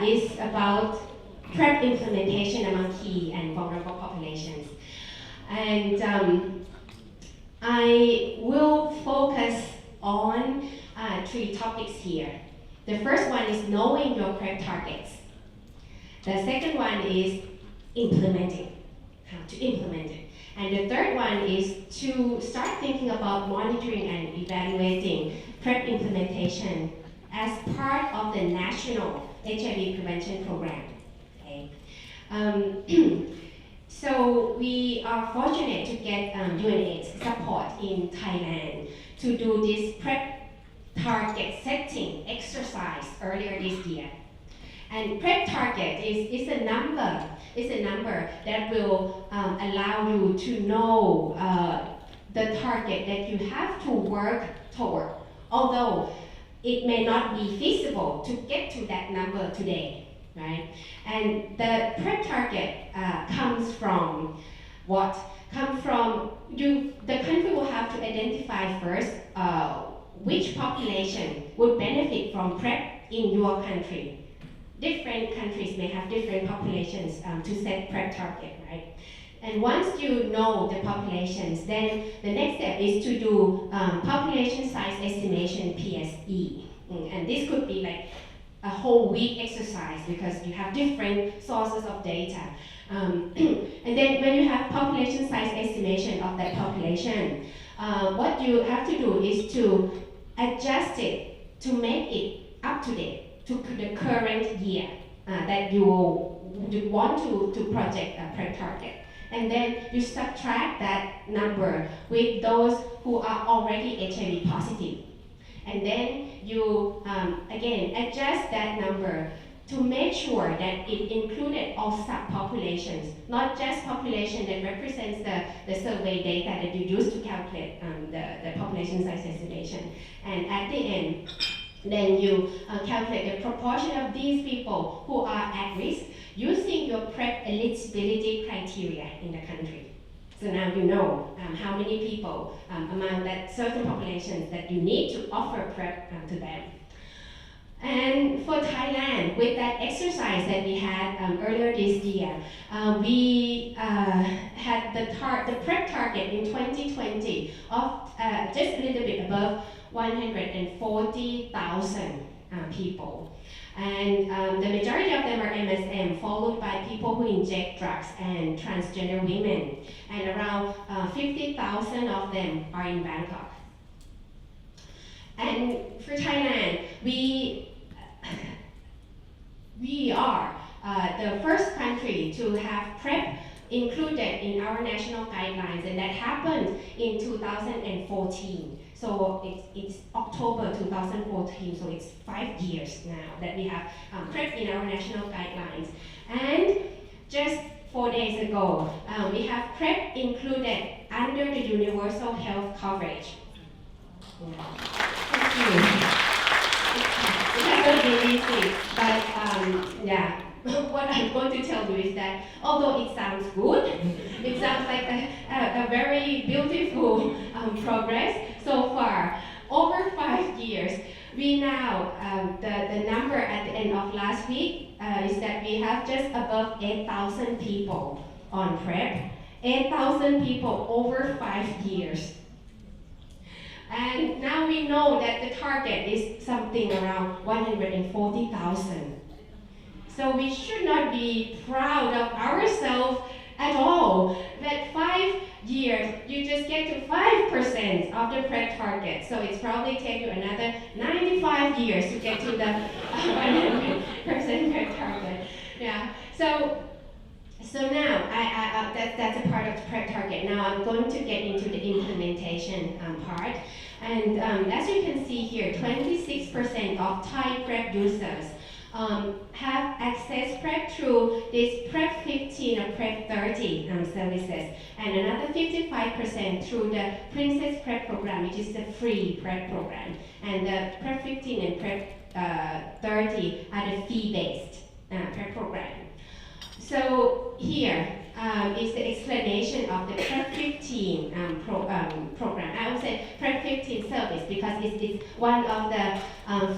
is about PrEP implementation among key and vulnerable populations. And I will focus on 3 topics here. The first one is knowing your PrEP targets. The second one is implementing, how to implement it. And the third one is to start thinking about monitoring and evaluating PrEP implementation as part of the national HIV prevention program. Okay. So we are fortunate to get UNAIDS support in Thailand to do this PrEP target setting exercise earlier this year. And PrEP target is a number that will allow you to know the target that you have to work toward, although it may not be feasible to get to that number today, right? And the PrEP target comes from what? Comes from the country will have to identify first which population would benefit from PrEP in your country. Different countries may have different populations to set PrEP target, right? And once you know the populations, then the next step is to do population size estimation, PSE. And this could be like a whole week exercise because you have different sources of data. And then when you have population size estimation of that population, what you have to do is to adjust it to make it up to date to the current year that you want to project a PrEP target. And then you subtract that number with those who are already HIV positive. And then you, again, adjust that number to make sure that it included all subpopulations, not just population that represents the survey data that you use to calculate the population size estimation. And at the end, then you calculate the proportion of these people who are at risk using your PrEP eligibility criteria in the country. So now you know how many people among that certain populations that you need to offer PrEP to them. And for Thailand, with that exercise that we had earlier this year, we had the PrEP target in 2020 of just a little bit above 140,000 people. And the majority of them are MSM, followed by people who inject drugs and transgender women. And around 50,000 of them are in Bangkok. And for Thailand, we are the first country to have PrEP included in our national guidelines, and that happened in 2014. So it's October 2014, so it's 5 years now that we have PrEP in our national guidelines. And just 4 days ago, we have PrEP included under the universal health coverage. Yeah. Thank you. It hasn't been easy, but yeah. What I'm going to tell you is that although it sounds good, it sounds like a very beautiful progress so far. Over 5 years, we now, the number at the end of last week is that we have just above 8,000 people on PrEP. 8,000 people over 5 years. And now we know that the target is something around 140,000. So we should not be proud of ourselves at all. That 5 years, you just get to 5% of the PrEP target. So it's probably take you another 95 years to get to the 100% PrEP target. Yeah. So now that's a part of the PrEP target. Now I'm going to get into the implementation part. And as you can see here, 26% of Thai PrEP users have accessed PrEP through this PrEP 15 or PrEP 30 services, and another 55% through the Princess PrEP program, which is the free PrEP program. And the PrEP 15 and PrEP 30 are the fee-based PrEP program. So here, is the explanation of the PrEP 15 program. I would say PrEP 15 service because it's one of the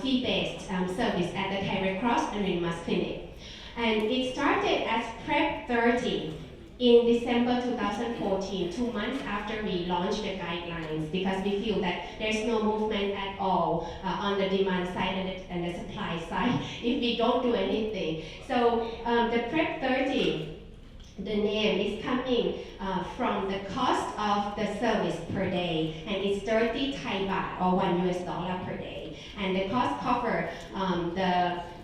fee-based service at the Thai Red Cross Anonymous Clinic. And it started as PrEP 30 in December 2014, 2 months after we launched the guidelines, because we feel that there's no movement at all on the demand side and the supply side if we don't do anything. So the PrEP 30, the name is coming from the cost of the service per day, and it's 30 Thai baht or $1 per day. And the cost cover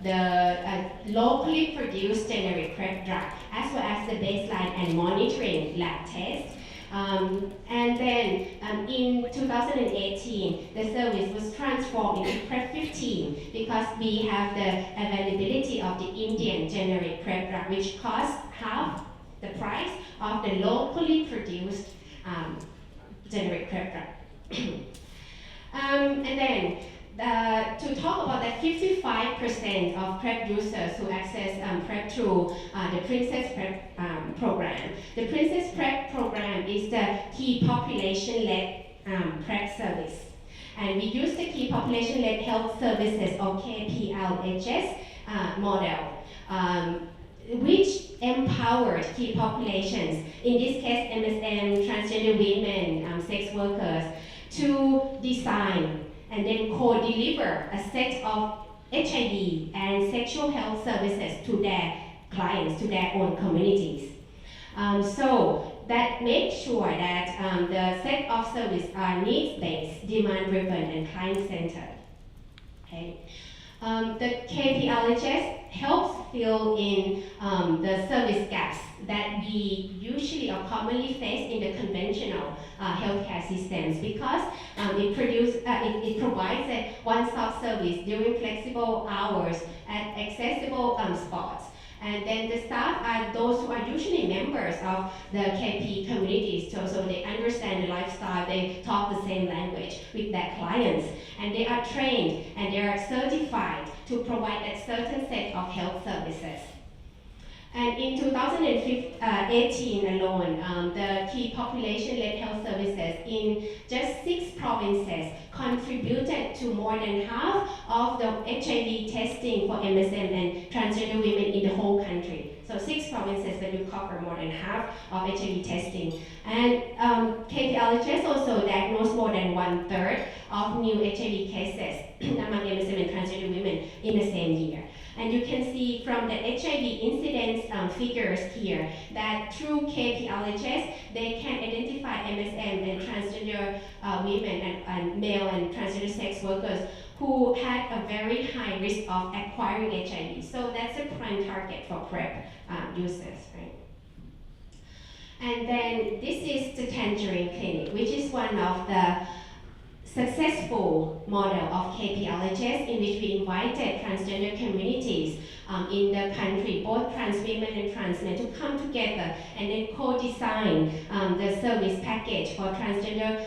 the locally produced generic PrEP drug, as well as the baseline and monitoring lab tests. And then in 2018, the service was transformed into PrEP 15 because we have the availability of the Indian generic PrEP drug, which costs half the price of the locally produced generic PrEP drug. And then to talk about that 55% of PrEP users who access PrEP through the Princess PrEP program. The Princess PrEP program is the key population-led PrEP service. And we use the key population-led health services or KPLHS model, which empowered key populations, in this case MSM, transgender women, sex workers, to design and then co-deliver a set of HIV and sexual health services to their clients, to their own communities. So that makes sure that the set of services are needs-based, demand-driven, and client-centered. Okay. The KPLHS helps fill in the service gaps that we usually or commonly face in the conventional healthcare systems, because it provides a one-stop service during flexible hours at accessible spots. And then the staff are those who are usually members of the KP communities, so they understand the lifestyle, they talk the same language with their clients, and they are trained and they are certified to provide a certain set of health services. And in 2018 alone, the key population-led health services in just 6 provinces contributed to more than half of the HIV testing for MSM and transgender women in the whole country. So 6 provinces that will cover more than half of HIV testing. And KPLHS also diagnosed more than 1/3 of new HIV cases among MSM and transgender women in the same year. And you can see from the HIV incidence figures here that through KPLHS, they can identify MSM and transgender women and male and transgender sex workers who had a very high risk of acquiring HIV. So that's a prime target for PrEP users, right? And then this is the Tangerine Clinic, which is one of the successful model of KPLHS, in which we invited transgender communities in the country, both trans women and trans men, to come together and then co-design the service package for transgender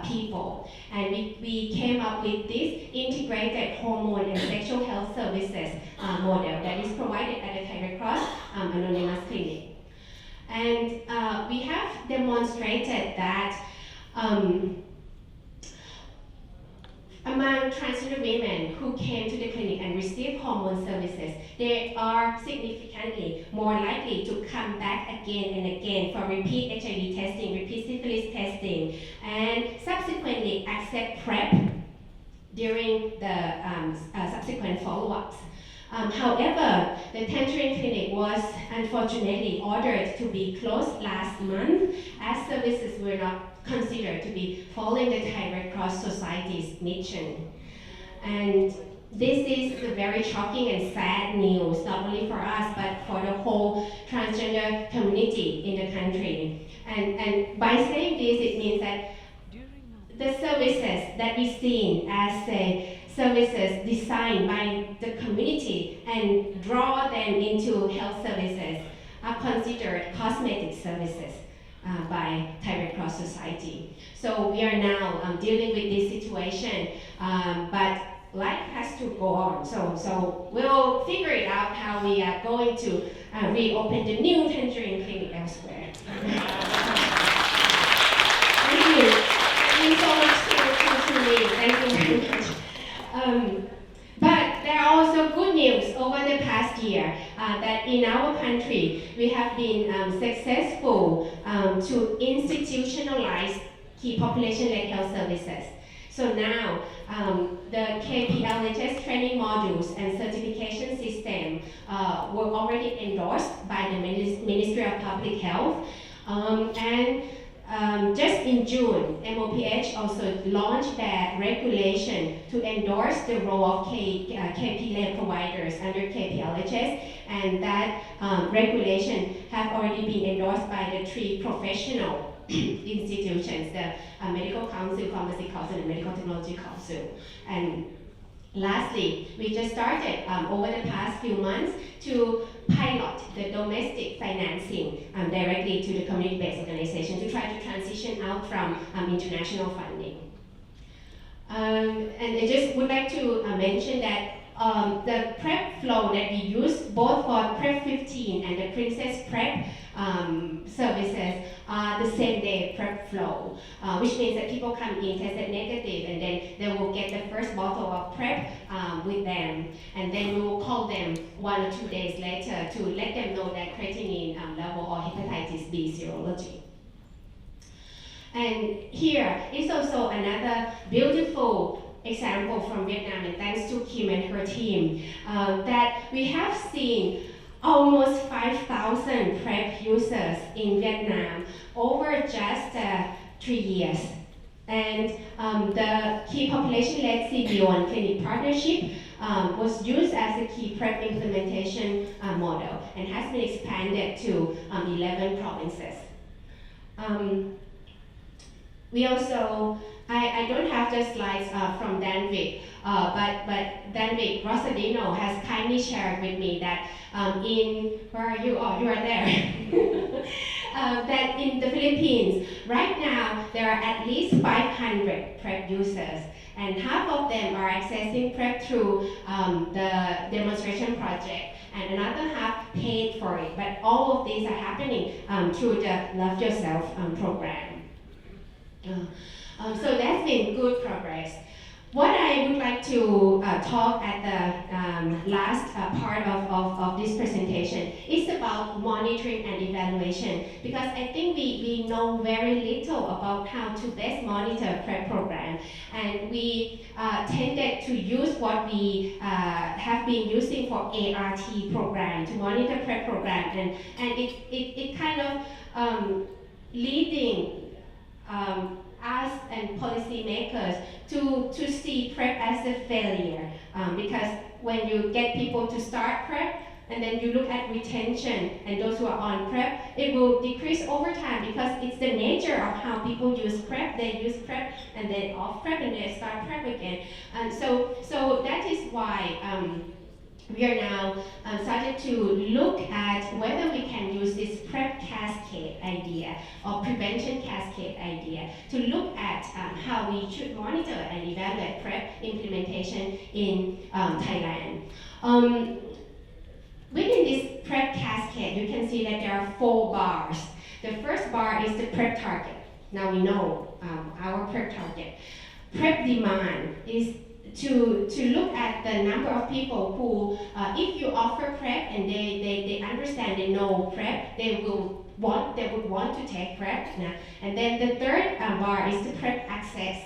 people. And we came up with this integrated hormone and sexual health services model that is provided at the Thai Red Cross Anonymous Clinic. And we have demonstrated that among transgender women who came to the clinic and received hormone services, they are significantly more likely to come back again and again for repeat HIV testing, repeat syphilis testing, and subsequently accept PrEP during the subsequent follow-ups. However, the Tangerine Clinic was unfortunately ordered to be closed last month, as services were not considered to be following the Thai Red Cross Society's mission. And this is a very shocking and sad news, not only for us, but for the whole transgender community in the country. And by saying this, it means that the services that we see as services designed by the community and draw them into health services are considered cosmetic services by Thai Red Cross Society. So we are now dealing with this situation, but life has to go on. So we'll figure it out how we are going to reopen the new tangerine clinic elsewhere. Thank you. Thank you so much to me. Thank you very much. But there are also good news over the past year that in our country we have been successful to institutionalize key population-led health services. So now the KPLHS training modules and certification system were already endorsed by the Ministry of Public Health. Just in June, MOPH also launched their regulation to endorse the role of KP-led providers under KPLHS, and that regulation have already been endorsed by the 3 professional institutions, the Medical Council, Pharmacy Council, and Medical Technology Council. And lastly, we just started over the past few months to pilot the domestic financing directly to the community-based organization to try to transition out from international funding. And I just would like to mention that the PrEP flow that we use both for PrEP 15 and the Princess PrEP services are the same day PrEP flow, which means that people come in tested negative and then they will get the first bottle of PrEP with them, and then we will call them 1 or 2 days later to let them know their creatinine level or hepatitis B serology. And here is also another beautiful example from Vietnam, and thanks to Kim and her team, that we have seen almost 5,000 PrEP users in Vietnam over just 3 years. And the key population-led CBO and clinic partnership was used as a key PrEP implementation model and has been expanded to 11 provinces. We also, I don't have the slides from Danvik, but Danvik Rosadino has kindly shared with me that where are you? Oh, you are there. That in the Philippines, right now, there are at least 500 PrEP users, and half of them are accessing PrEP through the demonstration project, and another half paid for it. But all of these are happening through the Love Yourself program. So that's been good progress. What I would like to talk at the last part of this presentation is about monitoring and evaluation, because I think we know very little about how to best monitor PrEP program, and we tended to use what we have been using for ART program to monitor PrEP program, and it kind of leading us and policymakers to see PrEP as a failure, because when you get people to start PrEP and then you look at retention and those who are on PrEP, it will decrease over time because it's the nature of how people use PrEP. They use PrEP and then off PrEP and they start PrEP again. And so that is why we are now started to look at whether we can use this PrEP cascade idea or prevention cascade idea to look at how we should monitor and evaluate PrEP implementation in Thailand. Within this PrEP cascade, you can see that there are 4 bars. The first bar is the PrEP target. Now we know our PrEP target. PrEP demand is to look at the number of people who, if you offer PrEP and they understand, they know PrEP, they would want to take PrEP. And then the third bar is the PrEP access.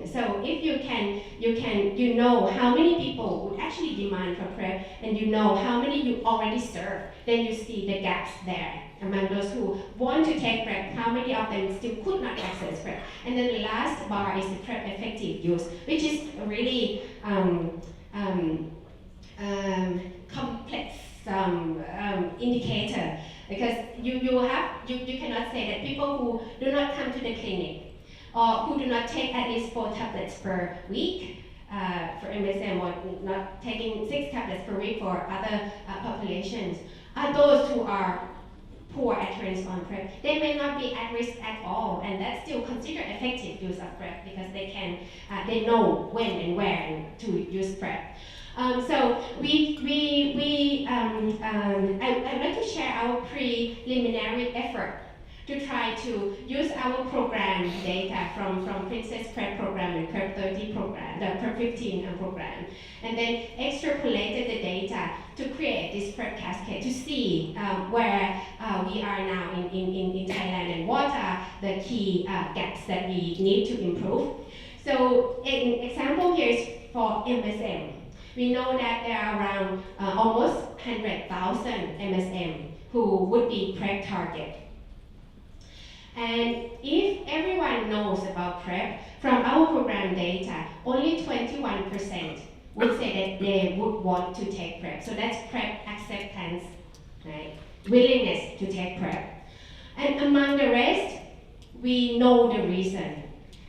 So if you know how many people would actually demand for PrEP, and you know how many you already serve, then you see the gaps there among those who want to take PrEP, how many of them still could not access PrEP. And then the last bar is the PrEP effective use, which is a really complex indicator, because you cannot say that people who do not come to the clinic or who do not take at least 4 tablets per week for MSM, or not taking 6 tablets per week for other populations, are those who are poor adherence on PrEP, they may not be at risk at all, and that's still considered effective use of PrEP because they know when and where to use PrEP. So I'd like to share our preliminary effort to try to use our program data from Princess PrEP program and PrEP 30 program, the PrEP 15 program, and then extrapolated the data to create this PrEP cascade to see where we are now in Thailand and what are the key gaps that we need to improve. So an example here is for MSM. We know that there are around almost 100,000 MSM who would be PrEP target. And if everyone knows about PrEP, from our program data, only 21% would say that they would want to take PrEP. So that's PrEP acceptance, right? Willingness to take PrEP. And among the rest, we know the reason.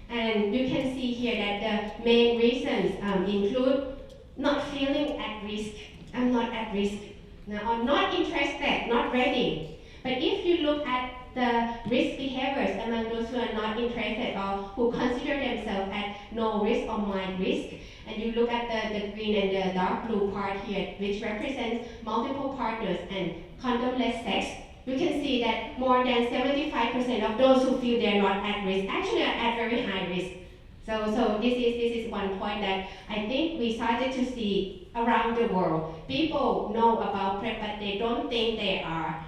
And you can see here that the main reasons include not feeling at risk. I'm not at risk. No, I'm not interested, not ready. But if you look at the risk behaviors among those who are not interested or who consider themselves at no risk or mild risk, and you look at the green and the dark blue part here, which represents multiple partners and condomless sex, you can see that more than 75% of those who feel they're not at risk actually are at very high risk. So this is one point that I think we started to see around the world. People know about PrEP, but they don't think they are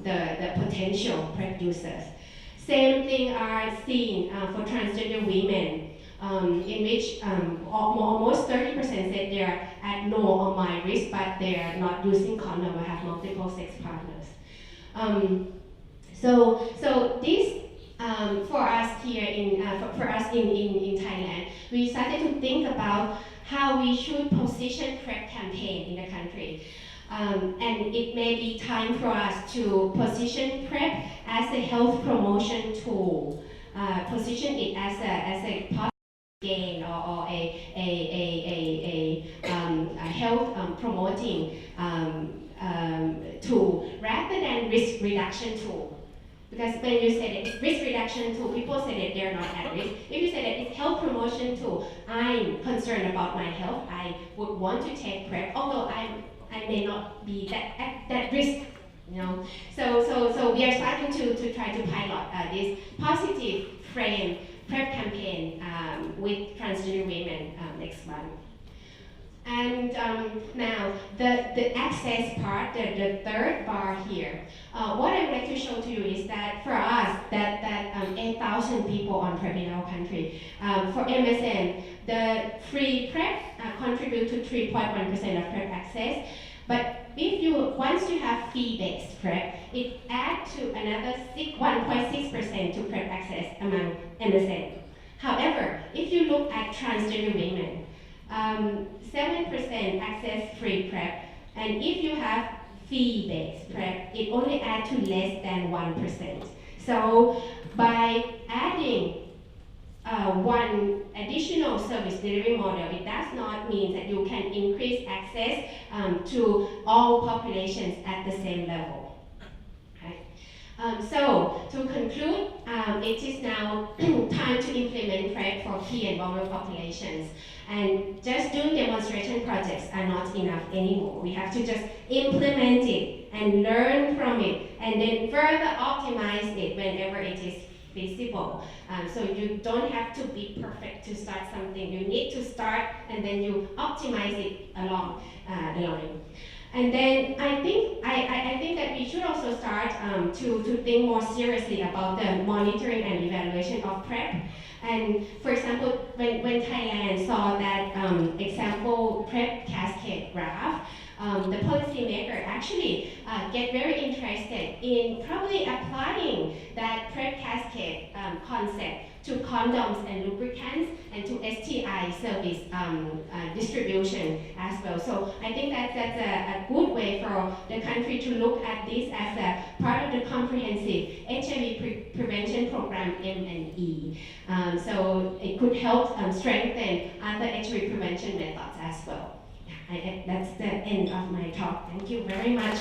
the potential PrEP users. Same thing are seen for transgender women, in which almost 30% said they are at no or mild risk, but they are not using condom or have multiple sex partners. So this for us here in Thailand, we started to think about how we should position PrEP campaign in the country. And it may be time for us to position PrEP as a health promotion tool, position it as a positive gain or a health promoting tool rather than risk reduction tool. Because when you say that it's risk reduction tool, people say that they're not at risk. If you say that it's health promotion tool, I'm concerned about my health, I would want to take PrEP, although I may not be at that risk, you know. So we are starting to try to pilot this positive frame PrEP campaign with transgender women next month. And now the access part, the third bar here. What I would like to show to you is that for us, that 8,000 people on PrEP in our country, for MSM, the free PrEP contribute to 3.1% of PrEP access. But once you have fee-based PrEP, it adds to another 1.6% to PrEP access among MSM. However, if you look at transgender women, 7% access free PrEP, and if you have fee-based PrEP, it only adds to less than 1%. So by adding one additional service delivery model, it does not mean that you can increase access to all populations at the same level. Right? So to conclude, it is now time to implement PrEP for key and vulnerable populations. And just doing demonstration projects are not enough anymore. We have to just implement it and learn from it, and then further optimize it whenever it is feasible. So you don't have to be perfect to start something. You need to start and then you optimize it along the line. And then I think that we should also start to think more seriously about the monitoring and evaluation of PrEP. And for example, when Thailand saw that example PrEP cascade graph, the policymaker actually get very interested in probably applying that PrEP cascade concept to condoms and lubricants and to STI service distribution as well. So I think that's a good way for the country to look at this as a part of the comprehensive HIV prevention program M&E. So it could help strengthen other HIV prevention methods as well. That's the end of my talk. Thank you very much.